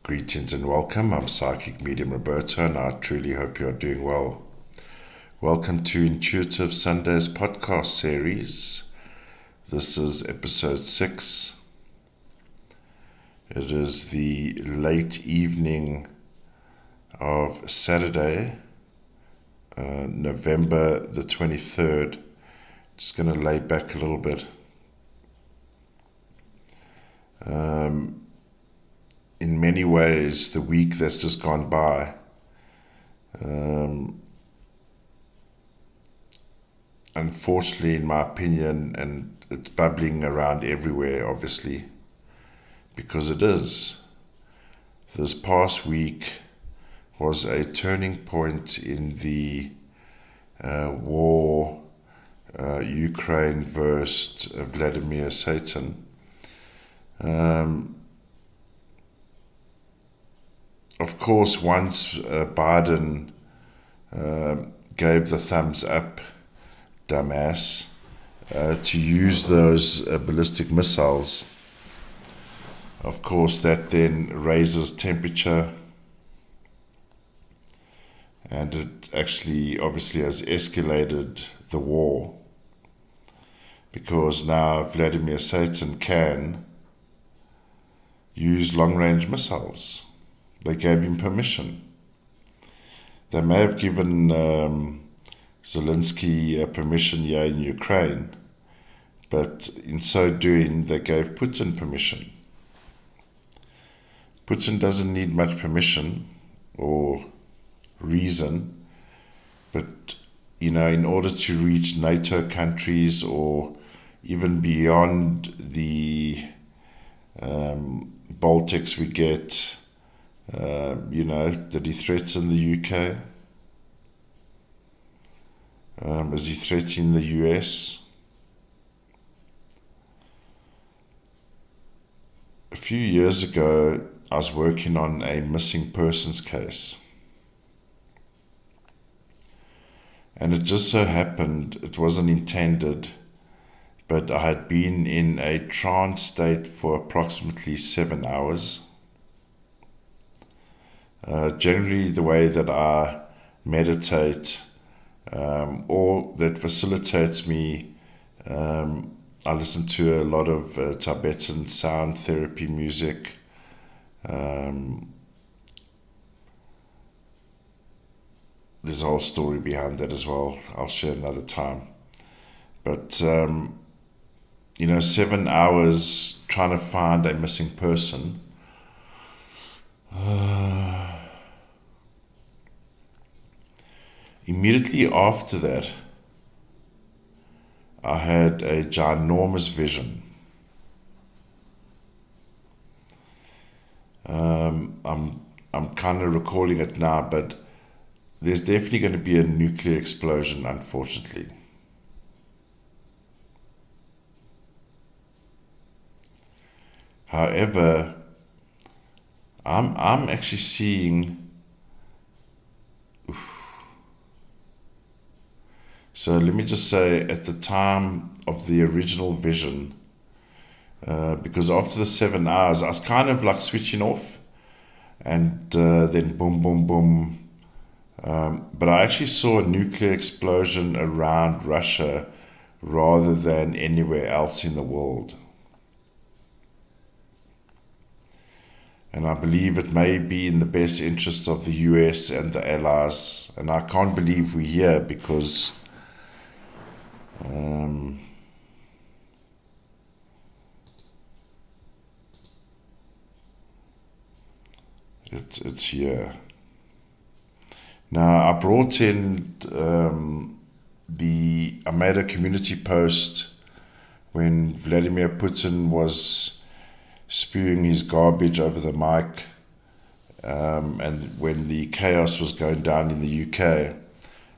Greetings and welcome. I'm PsychicMediumRoberto and I truly hope you are doing well. Welcome to Intuitive Sundays podcast series. This is episode 6. It is the late evening of Saturday, November the 23rd. Just going to lay back a little bit. In many ways, the week that's just gone by, unfortunately, in my opinion, and it's bubbling around everywhere, obviously, because it is. This past week was a turning point in the war, Ukraine versus Vladimir Putin. Of course, once Biden gave the thumbs up, dumbass, to use those ballistic missiles, of course that then raises temperature, and it actually obviously has escalated the war, because now Vladimir Putin can use long-range missiles. They gave him permission. They may have given Zelensky permission here in Ukraine, but in so doing, they gave Putin permission. Putin doesn't need much permission or reason, but in order to reach NATO countries or even beyond the Baltics, we get. Did he threaten the UK? Is he threatening the US? A few years ago, I was working on a missing persons case. And it just so happened, it wasn't intended, but I had been in a trance state for approximately 7 hours. Generally, the way that I meditate, or that facilitates me, I listen to a lot of Tibetan sound therapy music. There's a whole story behind that as well. I'll share another time. But 7 hours trying to find a missing person. Immediately after that, I had a ginormous vision. I'm kind of recalling it now, but there's definitely going to be a nuclear explosion, unfortunately. However, I'm actually seeing. So let me just say, at the time of the original vision, because after the 7 hours, I was kind of like switching off, and then boom, boom, boom. But I actually saw a nuclear explosion around Russia rather than anywhere else in the world. And I believe it may be in the best interest of the US and the Allies. And I can't believe we're here because it's here. Now, I brought in I made a community post when Vladimir Putin was spewing his garbage over the mic, and when the chaos was going down in the UK.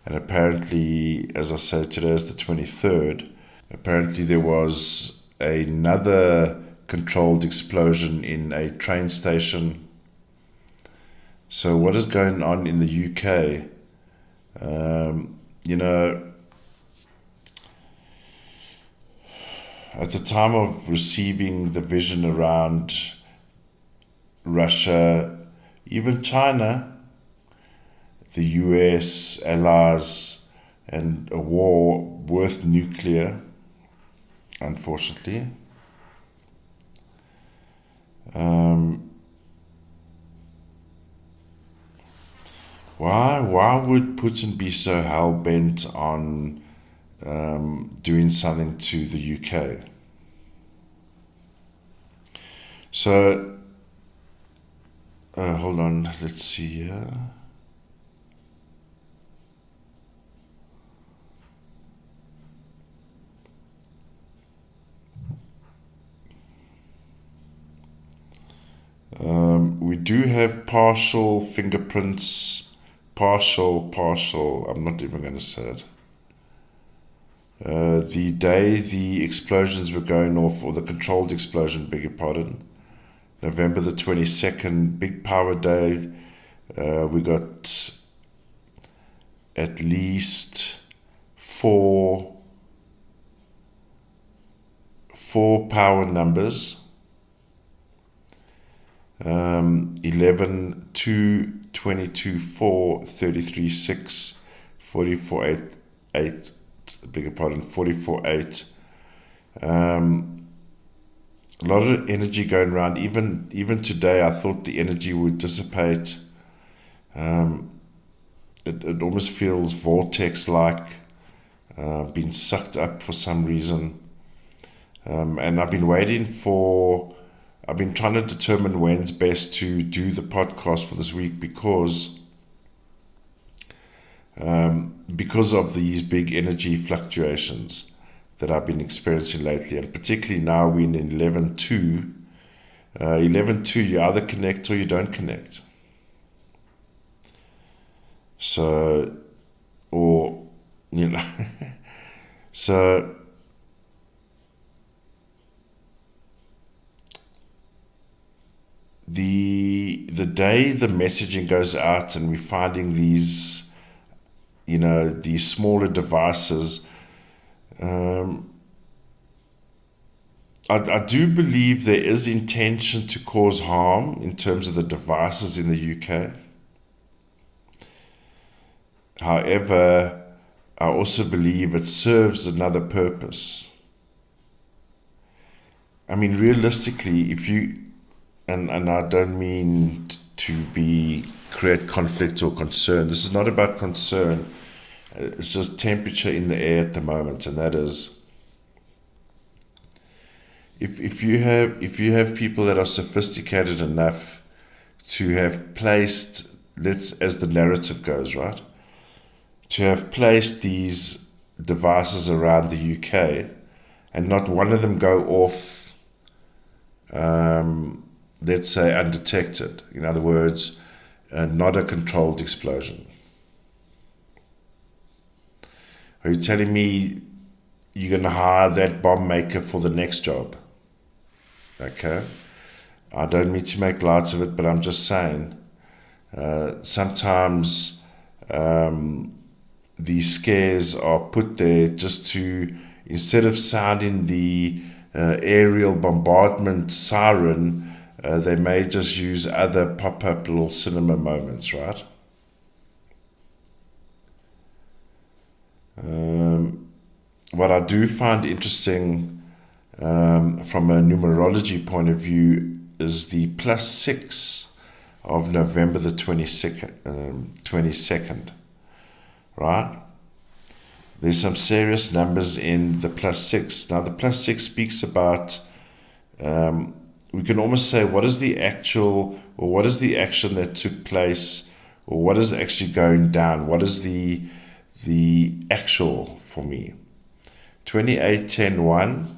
And apparently, as I say, today is the 23rd, apparently there was another controlled explosion in a train station. So what is going on in the UK? At the time of receiving the vision around Russia even China, the US, allies, and a war worth nuclear, unfortunately. Why would Putin be so hell-bent on doing something to the UK? So, hold on, let's see here. We do have partial fingerprints, partial, I'm not even going to say it. The day the explosions were going off, or the controlled explosion, beg your pardon, November the 22nd, big power day, we got at least four power numbers. 11, 2, 22, 4, 33, 6, 44, 8, 8, beg your pardon, 44, 8. A lot of energy going around. Even today, I thought the energy would dissipate. It almost feels vortex-like, being sucked up for some reason. And I've been trying to determine when's best to do the podcast for this week because of these big energy fluctuations that I've been experiencing lately, and particularly now we're in 11.2. 11.2, you either connect or you don't connect. So, or, you know, so the day the messaging goes out and we're finding these, these smaller devices, I do believe there is intention to cause harm in terms of the devices in the UK. However, I also believe it serves another purpose. I mean, realistically, if you, and I don't mean to create conflict or concern. This is not about concern. It's just temperature in the air at the moment, and that is, if you have people that are sophisticated enough to have placed, as the narrative goes, right, to have placed these devices around the UK, and not one of them go off, let's say, undetected. In other words, not a controlled explosion. Are you telling me you're going to hire that bomb maker for the next job? Okay. I don't mean to make light of it, but I'm just saying, sometimes these scares are put there just to, instead of sounding the aerial bombardment siren, they may just use other pop-up little cinema moments, right? What I do find interesting from a numerology point of view is the +6 of November the 22nd, right? There's some serious numbers in the +6. Now, the +6 speaks about, we can almost say, what is the actual, or what is the action that took place, or what is actually going down? What is the actual for me? 28101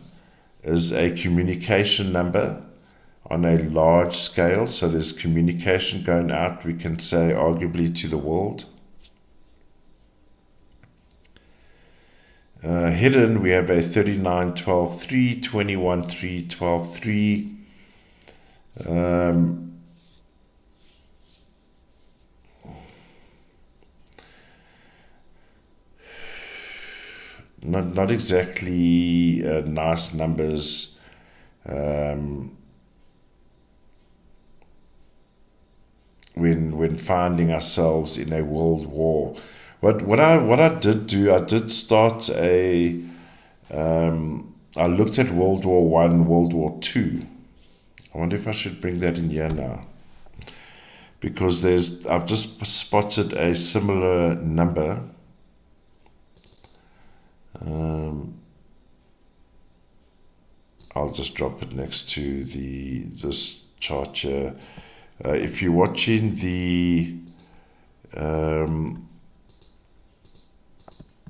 is a communication number on a large scale. So there's communication going out, we can say, arguably to the world. Hidden, we have a 39-12-3, 21-3, 12-3. Not exactly nice numbers. when finding ourselves in a world war. What I did do, I did start I looked at World War One, World War Two. I wonder if I should bring that in here now, because I've just spotted a similar number. I'll just drop it next to this chart here. If you're watching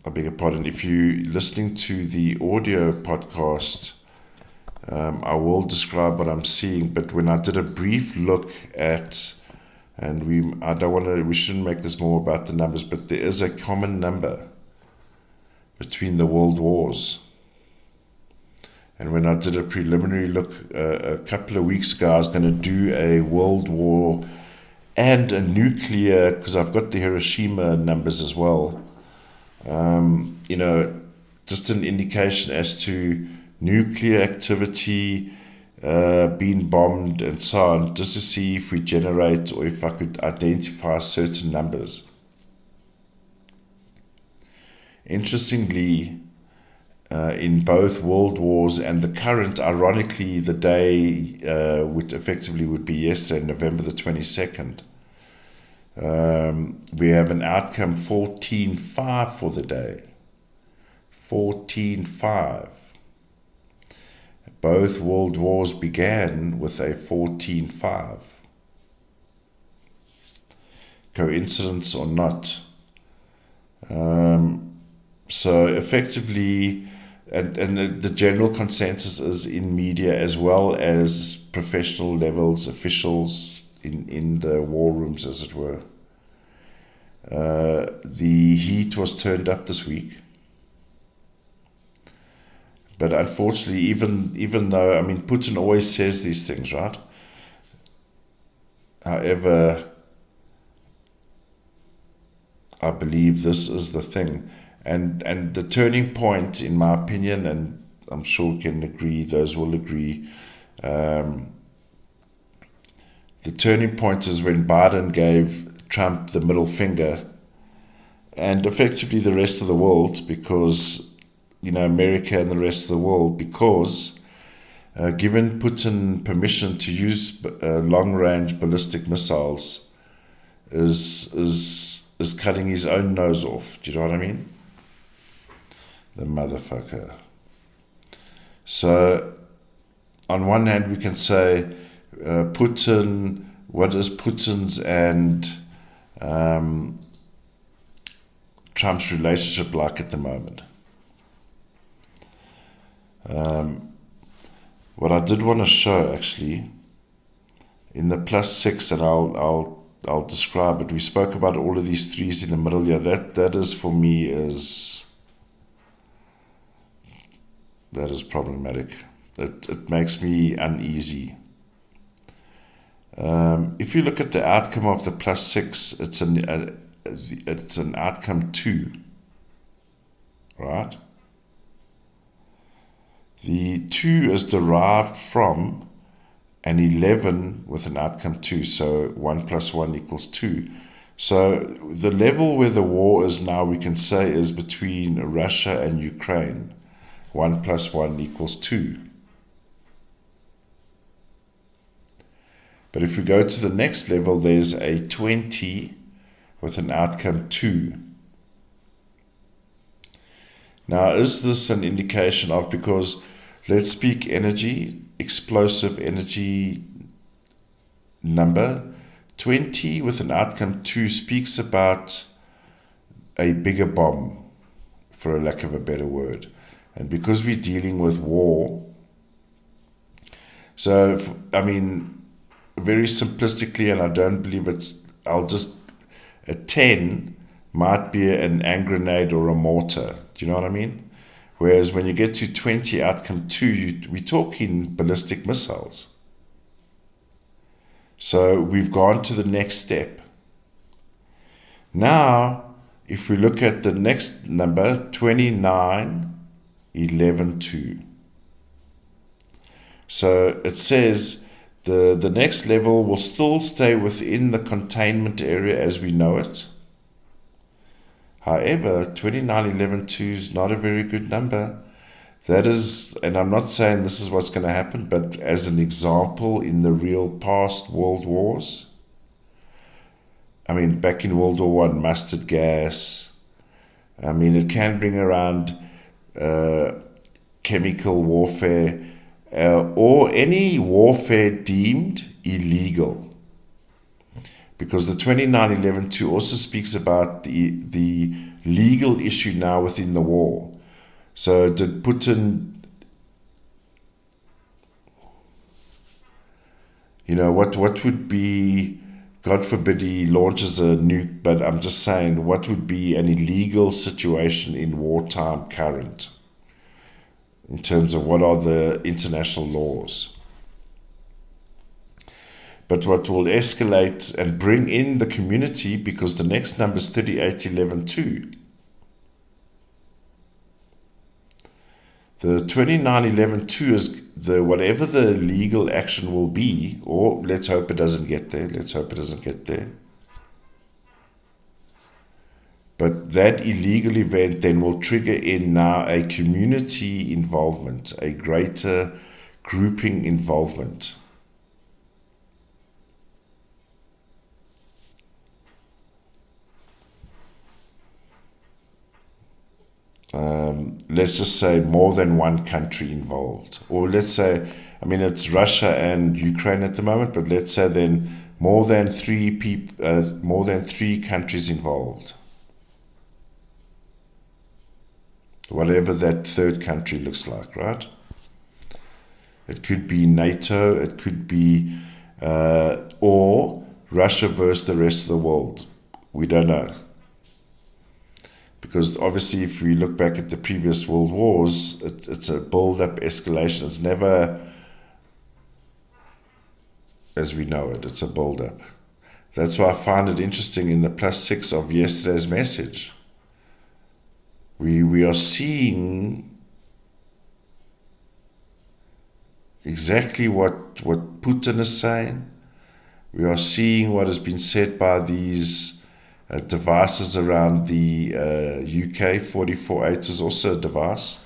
I beg your pardon, if you're listening to the audio podcast, I will describe what I'm seeing. But when I did a brief look at, and we shouldn't make this more about the numbers, but there is a common number between the world wars. And when I did a preliminary look a couple of weeks ago, I was going to do a world war and a nuclear, because I've got the Hiroshima numbers as well. Just an indication as to nuclear activity, being bombed and so on, just to see if we generate or if I could identify certain numbers. Interestingly, in both world wars and the current, ironically, the day which effectively would be yesterday, November the 22nd, we have an outcome 14-5 for the day. 14-5. Both world wars began with a 14-5. Coincidence or not? So effectively, and the general consensus is in media as well as professional levels, officials in the war rooms, as it were. The heat was turned up this week. But unfortunately, even though, Putin always says these things, right? However, I believe this is the thing. And the turning point, in my opinion, and I'm sure we can agree, those will agree, the turning point is when Biden gave Trump the middle finger, and effectively the rest of the world, because, America and the rest of the world, because given Putin permission to use long-range ballistic missiles is cutting his own nose off. Do you know what I mean? The motherfucker. So, on one hand, we can say, Putin, what is Putin's and Trump's relationship like at the moment? What I did want to show, actually, in the +6, and I'll describe it. We spoke about all of these threes in the middle here. That is, for me, that is problematic. It makes me uneasy. If you look at the outcome of the +6, it's an outcome 2, right? The 2 is derived from an 11 with an outcome 2, so 1 + 1 = 2. So the level where the war is now, we can say, is between Russia and Ukraine. 1 + 1 = 2. But if we go to the next level, there's a 20 with an outcome 2. Now, is this an indication of, because let's speak energy, explosive energy number, 20 with an outcome 2 speaks about a bigger bomb, for a lack of a better word. And because we're dealing with war, so, very simplistically, and I don't believe a 10 might be an hand grenade or a mortar. Do you know what I mean? Whereas when you get to 20 outcome 2, we're talking ballistic missiles. So we've gone to the next step. Now, if we look at the next number, 29, 11, 2. So it says The next level will still stay within the containment area as we know it. However, 2911-2 is not a very good number. That is, and I'm not saying this is what's going to happen, but as an example, in the real past world wars, I mean, back in World War I, mustard gas, I mean, it can bring around chemical warfare or any warfare deemed illegal. Because the 2911-2 also speaks about the legal issue now within the war. So did Putin, what would be, God forbid he launches a nuke, but I'm just saying, what would be an illegal situation in wartime current, in terms of what are the international laws? But what will escalate and bring in the community, because the next number is 3811-2. The 2911-2 is whatever the legal action will be, or let's hope it doesn't get there. But that illegal event then will trigger in now a community involvement, a greater grouping involvement. Let's just say more than one country involved, or let's say, I mean, it's Russia and Ukraine at the moment, but let's say then more than three countries involved, whatever that third country looks like, right? It could be NATO, it could be or Russia versus the rest of the world. We don't know. Because obviously, if we look back at the previous world wars, it's a build-up escalation. It's never as we know it. It's a build-up. That's why I find it interesting in the +6 of yesterday's message. We are seeing exactly what Putin is saying. We are seeing what has been said by these devices around the UK. 44.8 is also a device.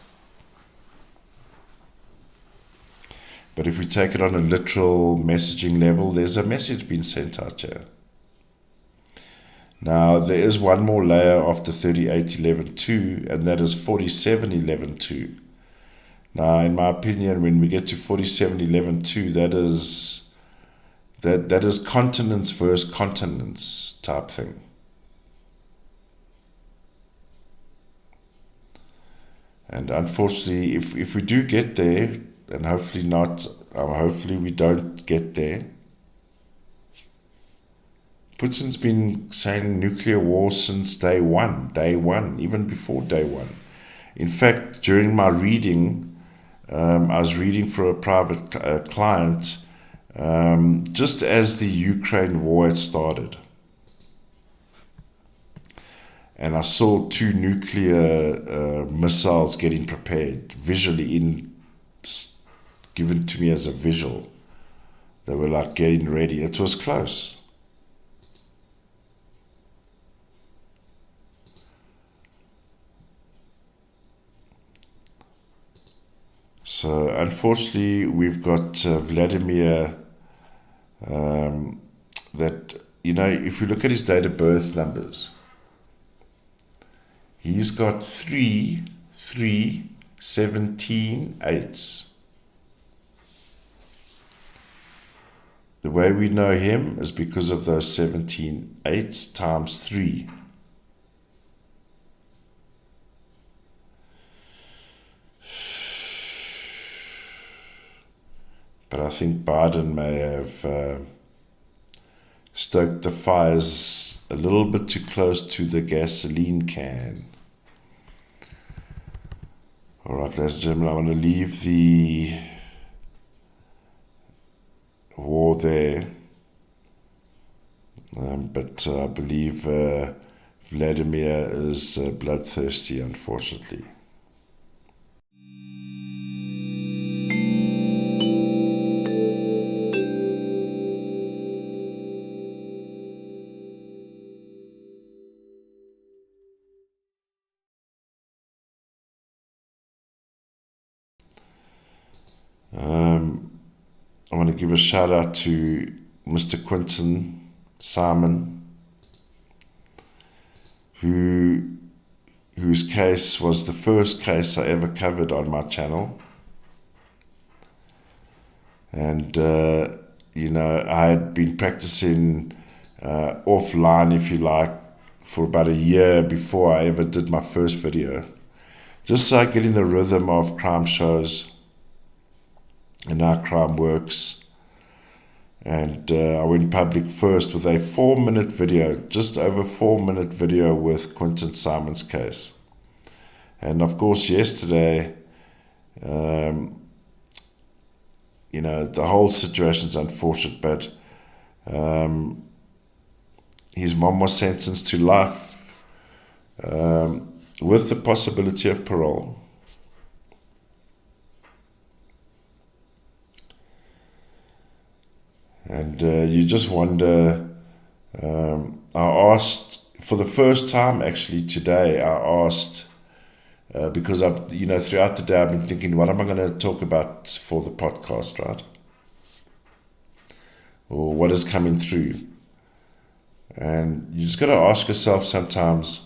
But if we take it on a literal messaging level, there's a message being sent out here. Now, there is one more layer after 3811-2, and that is 4711-2. Now, in my opinion, when we get to 4711-2, that is continents versus continents type thing. And unfortunately, if we do get there, and hopefully we don't get there, Putin's been saying nuclear war since day one, even before day one. In fact, during my reading, I was reading for a private client, just as the Ukraine war had started. And I saw 2 nuclear missiles getting prepared, visually given to me as a visual. They were like getting ready. It was close. So unfortunately, we've got Vladimir, that, if we look at his date of birth numbers, he's got 3, 17, 8s. The way we know him is because of those 17 8s times 3. But I think Biden may have stoked the fires a little bit too close to the gasoline can. All right, ladies and gentlemen, I want to leave the war there. But I believe Vladimir is bloodthirsty, unfortunately. I want to give a shout out to Mr. Quinton Simon, whose case was the first case I ever covered on my channel. And, I had been practicing offline, if you like, for about a year before I ever did my first video. Just so I get in the rhythm of crime shows and how crime works. And I went public first with a 4-minute video, just over 4-minute video with Quinton Simon's case. And of course, yesterday, the whole situation's unfortunate, but his mom was sentenced to life with the possibility of parole. And you just wonder, I asked, for the first time actually today, I asked, because throughout the day I've been thinking, what am I going to talk about for the podcast, right? Or what is coming through? And you just got to ask yourself sometimes,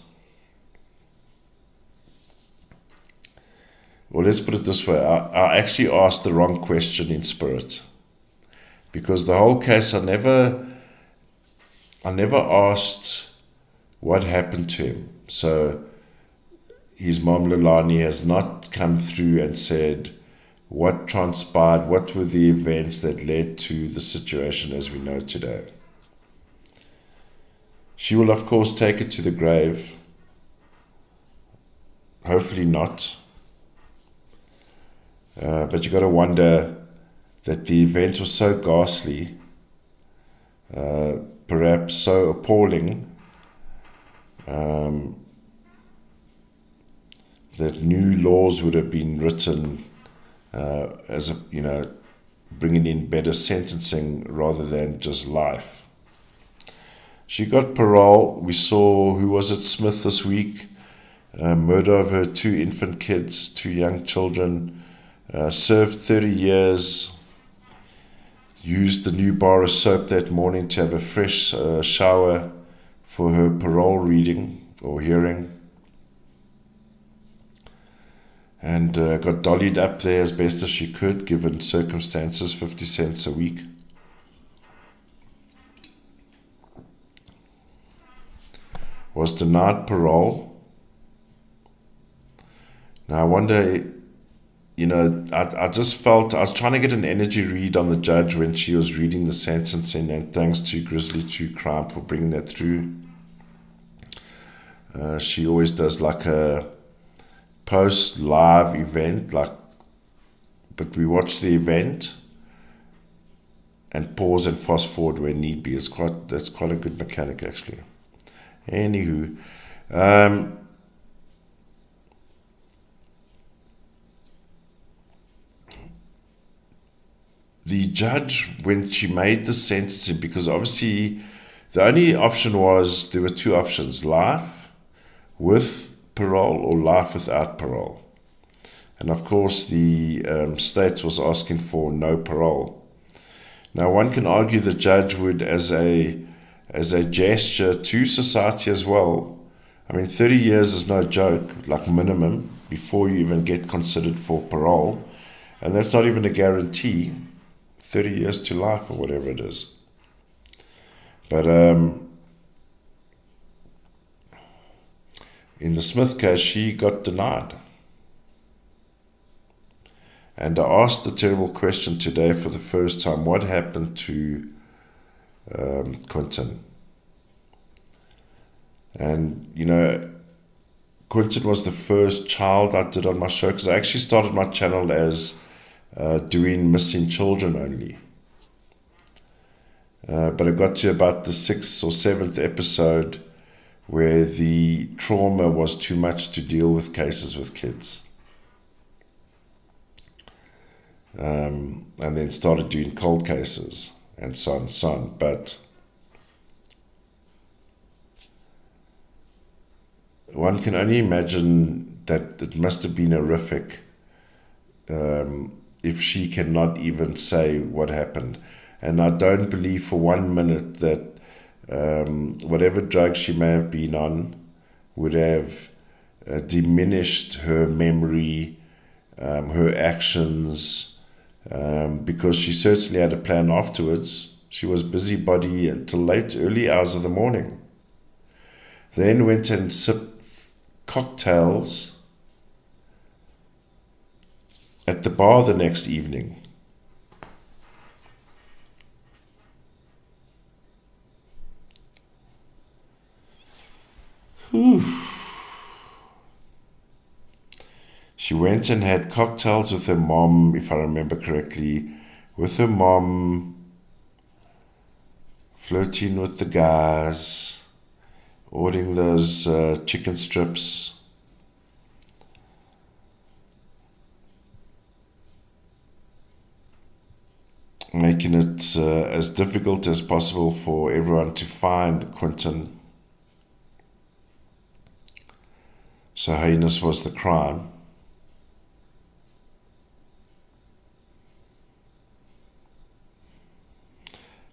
well, let's put it this way, I actually asked the wrong question in spirit. Because the whole case, I never asked what happened to him. So his mom Lilani has not come through and said what transpired, what were the events that led to the situation as we know today. She will of course take it to the grave. Hopefully not. But you got to wonder that the event was so ghastly, perhaps so appalling, that new laws would have been written bringing in better sentencing rather than just life. She got parole. We saw, who was it, Smith this week, murder of her 2 infant kids, 2 young children, served 30 years, used the new bar of soap that morning to have a fresh shower for her parole reading or hearing, and got dollied up there as best as she could given circumstances, 50 cents a week. Was denied parole. Now I wonder, I just felt, I was trying to get an energy read on the judge when she was reading the sentencing, and thanks to Grizzly True Crime for bringing that through. She always does like a post-live event, but we watch the event and pause and fast forward when need be. That's quite a good mechanic actually. Anywho, the judge, when she made the sentencing, because obviously the only option was, there were 2 options, life with parole or life without parole. And of course the state was asking for no parole. Now one can argue the judge would, as a gesture to society as well, 30 years is no joke, like minimum, before you even get considered for parole. And that's not even a guarantee, 30 years to life or whatever it is. But in the Smith case, she got denied. And I asked the terrible question today for the first time, what happened to Quinton? And, Quinton was the first child I did on my show, because I actually started my channel as doing missing children only. But I got to about the 6th or 7th episode where the trauma was too much to deal with cases with kids. And then started doing cold cases and so on and so on. But one can only imagine that it must have been horrific if she cannot even say what happened. And I don't believe for 1 minute that whatever drug she may have been on would have diminished her memory, her actions, because she certainly had a plan afterwards. She was busybody until early hours of the morning. Then went and sipped cocktails at the bar the next evening. Whew. She went and had cocktails with her mom, if I remember correctly, with her mom, flirting with the guys, ordering those chicken strips. Making it as difficult as possible for everyone to find Quinton. So heinous was the crime.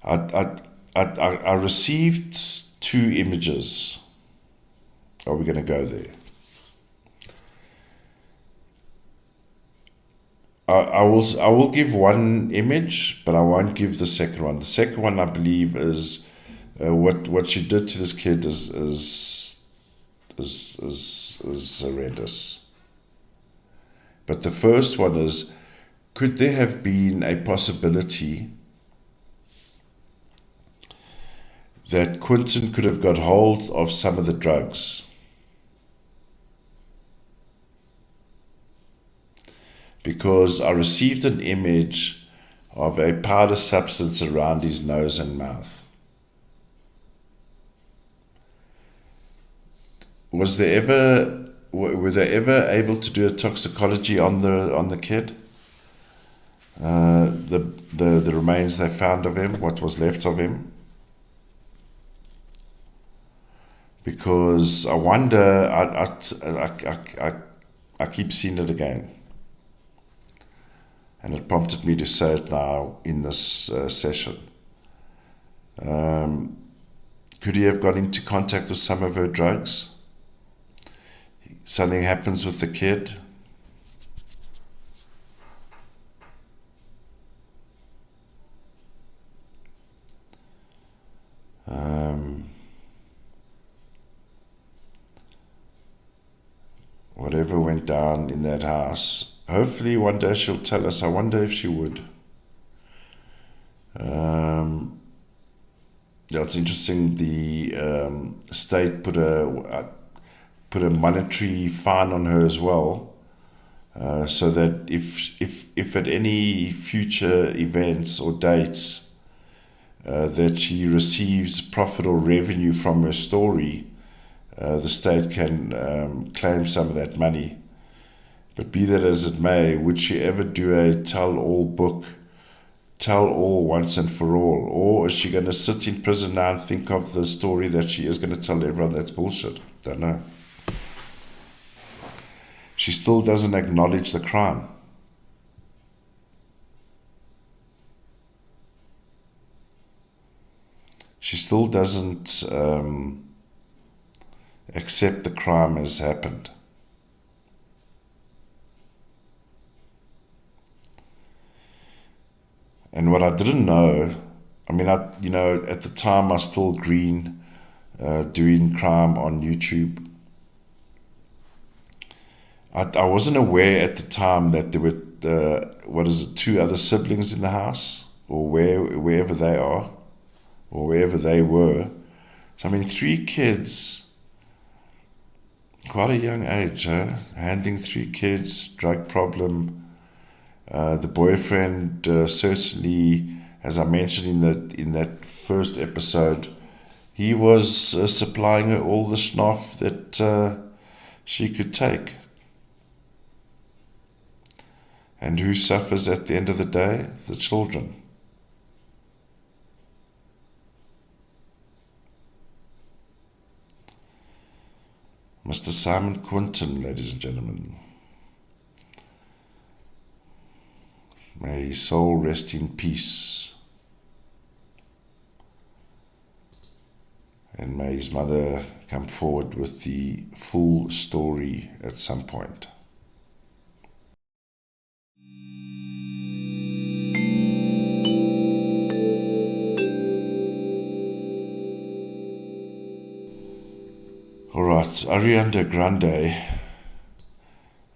I received 2 images. Are we going to go there? I will give one image, but I won't give the second one. The second one, I believe, is what she did to this kid is horrendous. But the first one is, could there have been a possibility that Quinton could have got hold of some of the drugs? Because I received an image of a powder substance around his nose and mouth. Were they ever able to do a toxicology on the kid? The remains they found of him, what was left of him? Because I wonder, I keep seeing it again. And it prompted me to say it now in this session. Could he have got into contact with some of her drugs? Something happens with the kid. Whatever went down in that house, hopefully one day she'll tell us. I wonder if she would. It's interesting. The state put a monetary fine on her as well, so that if at any future events or dates that she receives profit or revenue from her story, the state can claim some of that money. But be that as it may, would she ever do a tell-all book, tell all once and for all? Or is she going to sit in prison now and think of the story that she is going to tell everyone that's bullshit? Don't know. She still doesn't acknowledge the crime. She still doesn't accept the crime has happened. And what I didn't know, at the time I was still green, doing crime on YouTube. I wasn't aware at the time that there were, 2 other siblings in the house, or wherever they are, or wherever they were. So 3 kids, quite a young age, handling 3 kids, drug problem. The boyfriend certainly, as I mentioned in that first episode, he was supplying her all the schnoff that she could take. And who suffers at the end of the day? The children. Mr. Simon Quinton, ladies and gentlemen. May his soul rest in peace. And may his mother come forward with the full story at some point. Alright, Ariana Grande.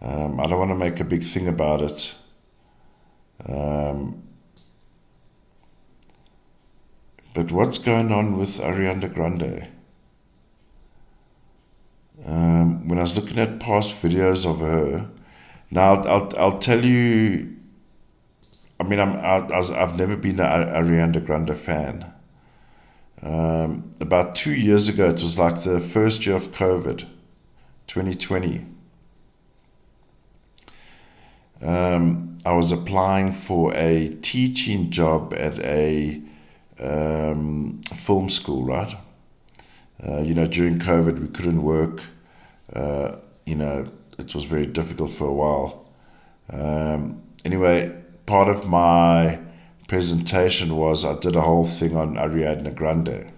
I don't want to make a big thing about it. But what's going on with Ariana Grande? When I was looking at past videos of her, now I'll tell you. I mean, I've never been an Ariana Grande fan. About 2 years ago, it was like the first year of COVID, 2020. I was applying for a teaching job at a film school, right? During COVID, we couldn't work. It was very difficult for a while. Anyway, part of my presentation was I did a whole thing on Ariana Grande.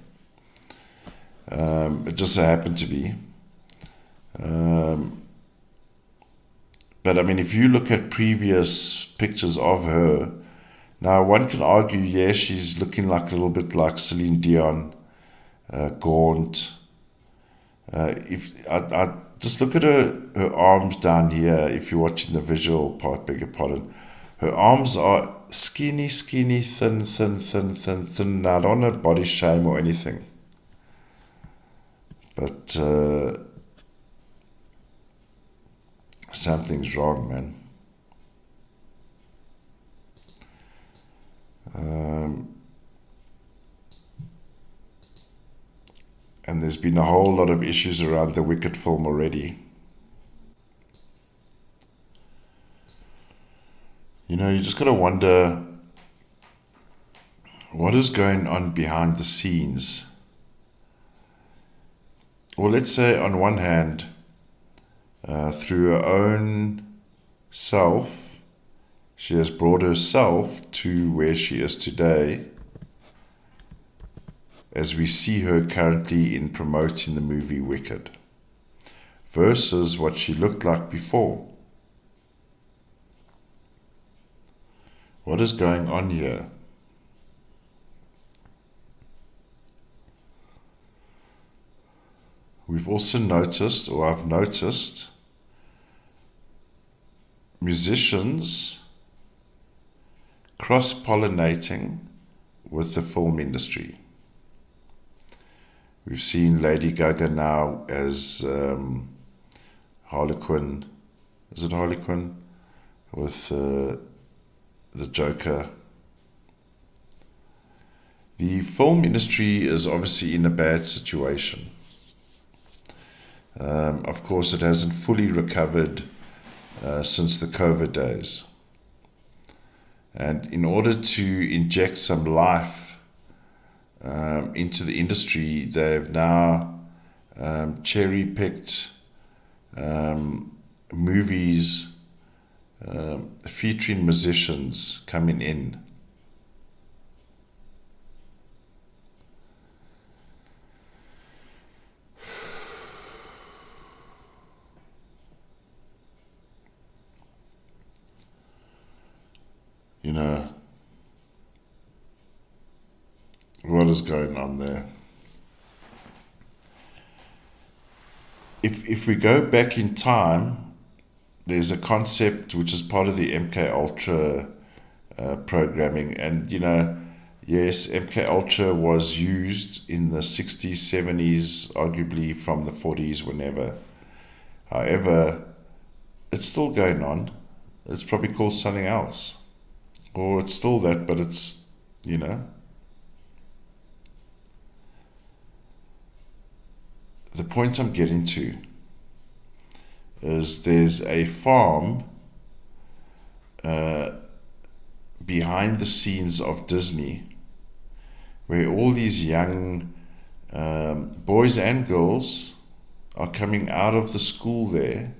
It just so happened to be. But I mean, if you look at previous pictures of her, now one can argue, yes, she's looking like a little bit like Celine Dion, gaunt. If I just look at her arms down here, if you're watching the visual part, beg your pardon, her arms are skinny, thin. Now, I don't want to body shame or anything, but something's wrong, man. And there's been a whole lot of issues around the Wicked film already. You just got to wonder what is going on behind the scenes. Well, let's say on one hand, through her own self, she has brought herself to where she is today, as we see her currently in promoting the movie Wicked, versus what she looked like before. What is going on here? We've also noticed, or I've noticed, musicians cross-pollinating with the film industry. We've seen Lady Gaga now as Harley Quinn. Is it Harley Quinn? With the Joker. The film industry is obviously in a bad situation. Of course, it hasn't fully recovered since the COVID days. And in order to inject some life into the industry, they've now cherry-picked movies featuring musicians coming in. What is going on there? If we go back in time, there's a concept which is part of the MK Ultra programming, and yes, MK Ultra was used in the 60s, 70s, arguably from the 40s, whenever. However, it's still going on. It's probably called something else, or it's still that, but it's the point I'm getting to is there's a farm behind the scenes of Disney where all these young boys and girls are coming out of the school there,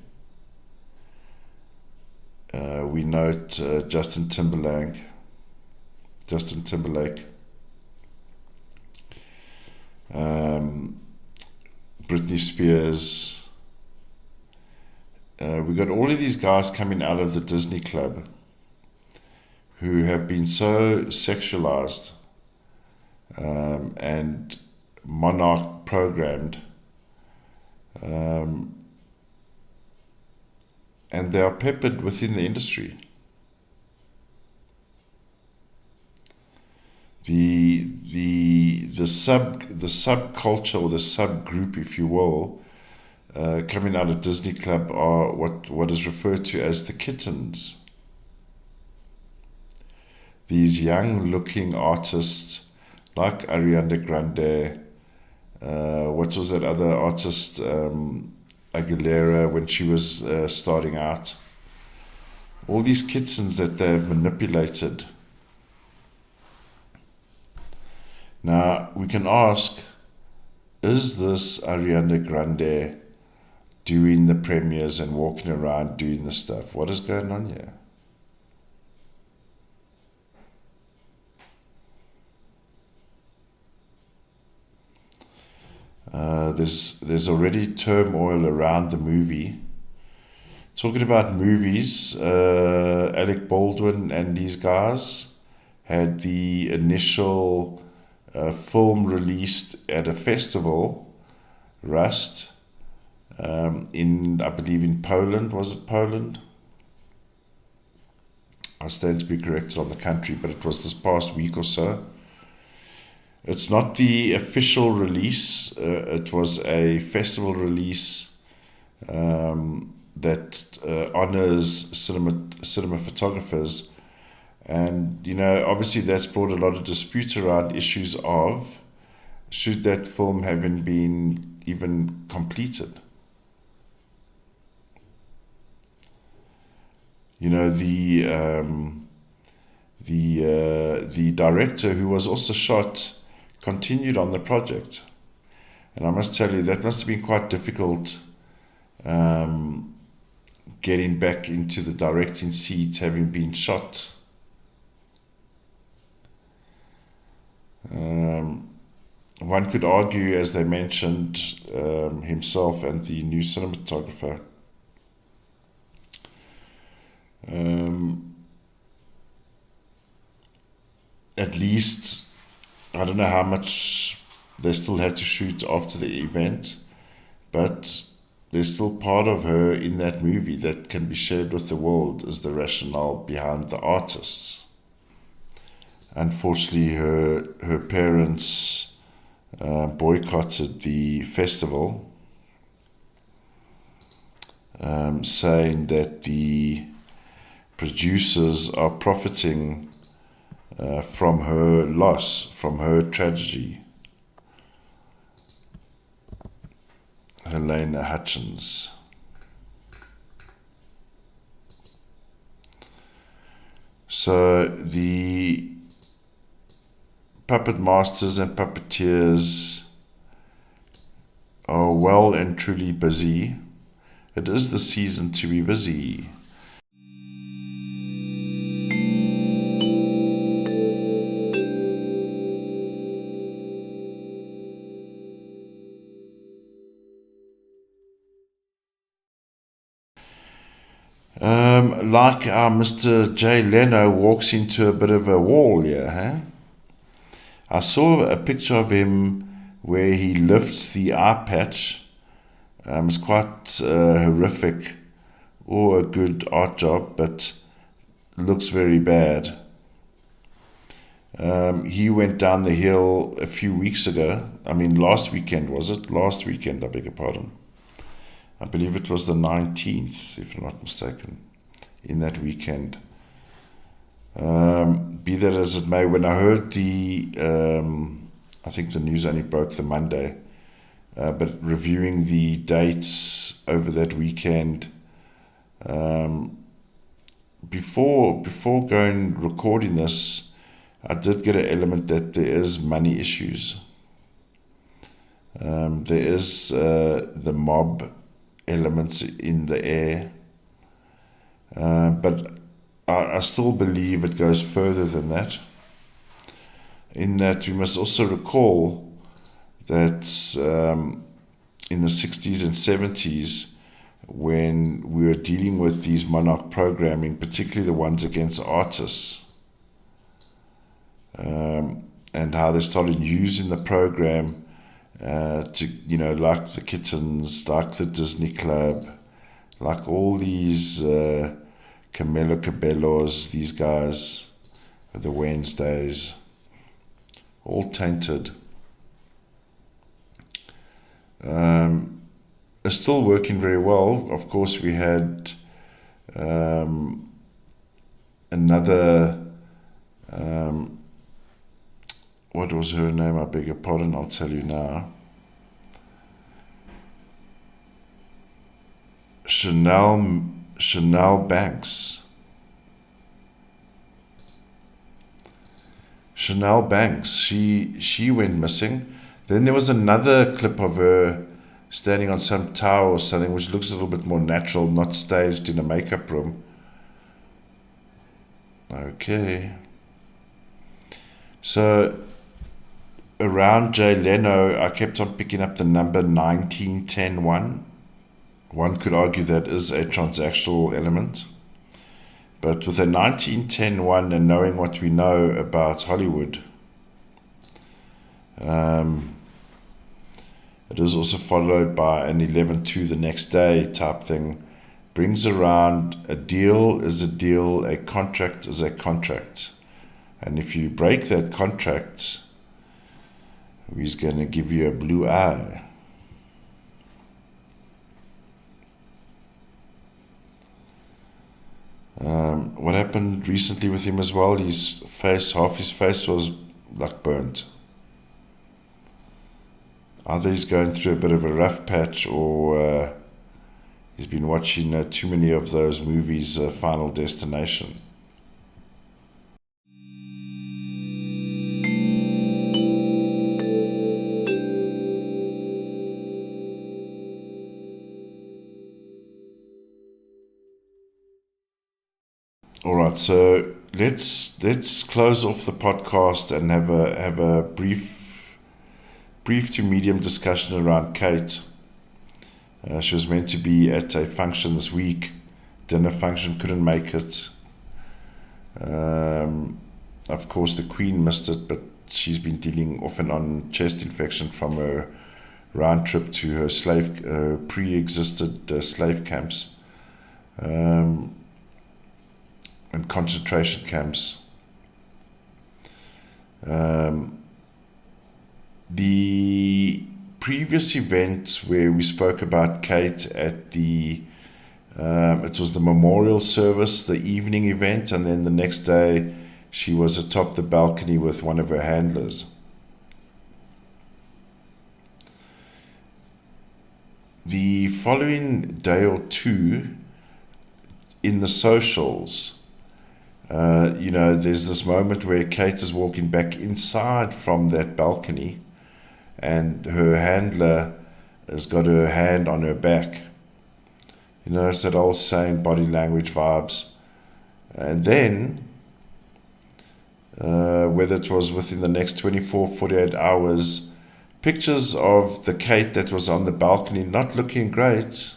We note Justin Timberlake, Britney Spears. We got all of these guys coming out of the Disney Club who have been so sexualized and monarch programmed, and they are peppered within the industry. The subculture, or the subgroup, if you will, coming out of Disney Club are what is referred to as the kittens. These young-looking artists like Ariana Grande, what was that other artist, Aguilera, when she was starting out. All these kittens that they have manipulated. Now, we can ask, is this Ariana Grande doing the premieres and walking around doing the stuff? What is going on here? There's already turmoil around the movie. Talking about movies, Alec Baldwin and these guys had the initial film released at a festival, Rust, I believe in Poland. Was it Poland? I stand to be corrected on the country, but it was this past week or so. It's not the official release. It was a festival release that honors cinema photographers. And, obviously that's brought a lot of dispute around issues of, should that film having been even completed? The director, who was also shot, continued on the project. And I must tell you, that must have been quite difficult, getting back into the directing seat, having been shot. One could argue, as they mentioned, himself and the new cinematographer, at least, I don't know how much they still had to shoot after the event, but there's still part of her in that movie that can be shared with the world as the rationale behind the artists. Unfortunately, her parents boycotted the festival, saying that the producers are profiting from her loss, from her tragedy. Helena Hutchins. So the puppet masters and puppeteers are well and truly busy. It is the season to be busy. Like our Mr. Jay Leno walks into a bit of a wall here, huh? I saw a picture of him where he lifts the eye patch. It's quite horrific, or a good art job, but looks very bad. He went down the hill a few weeks ago. Last weekend, was it? Last weekend, I beg your pardon. I believe it was the 19th, if I'm not mistaken, in that weekend. Be that as it may, when I heard I think the news only broke the Monday, but reviewing the dates over that weekend, before going recording this, I did get an element that there is money issues. There is the mob elements in the air. But I still believe it goes further than that. In that we must also recall that in the 60s and 70s, when we were dealing with these monarch programming, particularly the ones against artists, and how they started using the program to, like the Kittens, like the Disney Club, like all these Camelo Cabellos, these guys, the Wednesdays, all tainted. Are still working very well. Of course, we had another, what was her name? I beg your pardon, I'll tell you now. Chanel Banks. Chanel Banks, she went missing. Then there was another clip of her standing on some tower or something, which looks a little bit more natural, not staged in a makeup room. Okay. So, around Jay Leno, I kept on picking up the number 1910-1. One could argue that is a transactional element. But with a 1910-1 and knowing what we know about Hollywood, it is also followed by an 11-2 the next day type thing. Brings around a deal is a deal, a contract is a contract. And if you break that contract, he's going to give you a blue eye. What happened recently with him as well, half his face was like burnt. Either he's going through a bit of a rough patch, or he's been watching too many of those movies, Final Destination. All right, so let's close off the podcast and have a brief to medium discussion around Kate. She was meant to be at a function this week, dinner function, couldn't make it. Of course, the Queen missed it, but she's been dealing off and on chest infection from her round trip to her pre-existed slave camps. And concentration camps. The previous event where we spoke about Kate at the, it was the memorial service, the evening event, and then the next day she was atop the balcony with one of her handlers. The following day or two in the socials, there's this moment where Kate is walking back inside from that balcony, and her handler has got her hand on her back. It's that old saying, body language vibes. And then, whether it was within the next 24, 48 hours, pictures of the Kate that was on the balcony not looking great.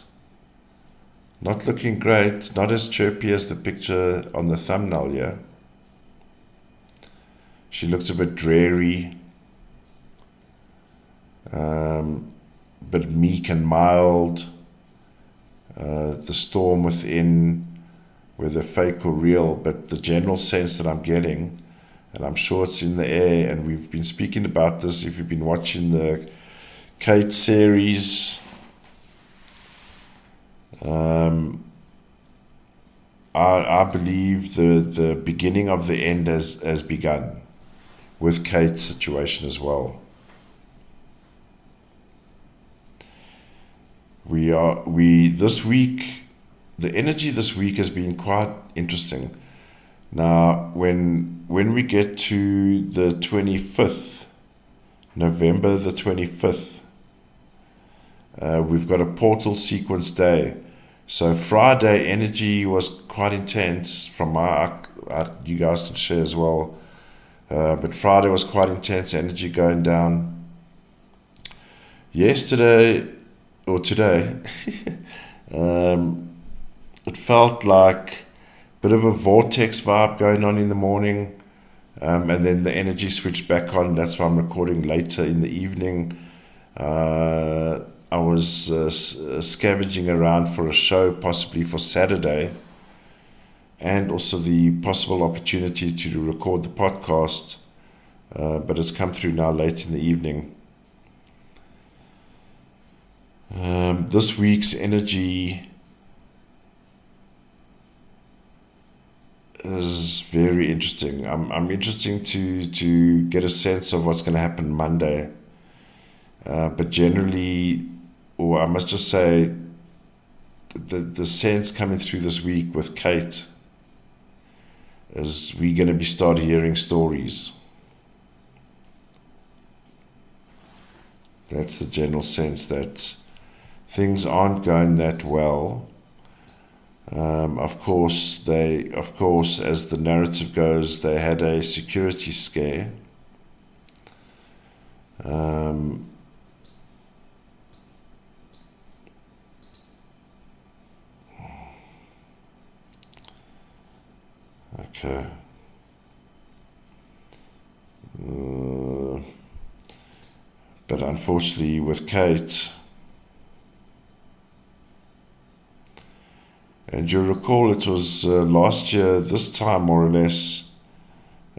Not looking great, not as chirpy as the picture on the thumbnail here. She looked a bit dreary, but meek and mild. The storm within, whether fake or real, but the general sense that I'm getting, and I'm sure it's in the air, and we've been speaking about this if you've been watching the Kate series. I believe the beginning of the end has begun with Kate's situation as well. This week, the energy this week has been quite interesting. Now, when we get to the 25th, November the 25th, we've got a portal sequence day. So Friday energy was quite intense from you guys can share as well. But Friday was quite intense, energy going down. Yesterday, or today, it felt like a bit of a vortex vibe going on in the morning. And then the energy switched back on. That's why I'm recording later in the evening. I was scavenging around for a show, possibly for Saturday, and also the possible opportunity to record the podcast, but it's come through now late in the evening. This week's energy is very interesting. I'm interesting to get a sense of what's going to happen Monday. But generally, or I must just say, the sense coming through this week with Kate is we're going to start hearing stories. That's the general sense, that things aren't going that well. Of course, as the narrative goes, they had a security scare. Okay. But unfortunately with Kate, and you'll recall it was last year, this time more or less,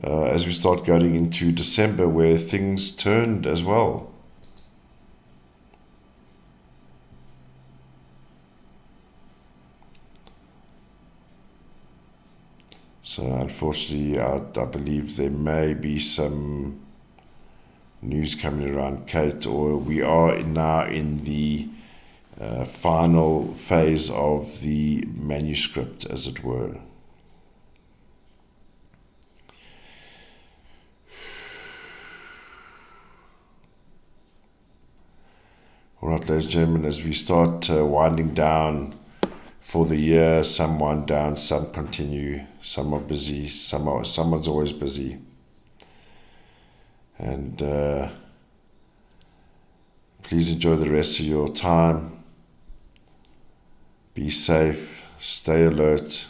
as we start going into December, where things turned as well. So unfortunately, I believe there may be some news coming around Kate, or we are now in the final phase of the manuscript, as it were. All right, ladies and gentlemen, as we start winding down for the year, some wind down, some continue, some are busy, someone's always busy. And please enjoy the rest of your time. Be safe, stay alert.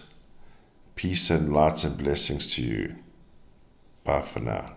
Peace and light and blessings to you. Bye for now.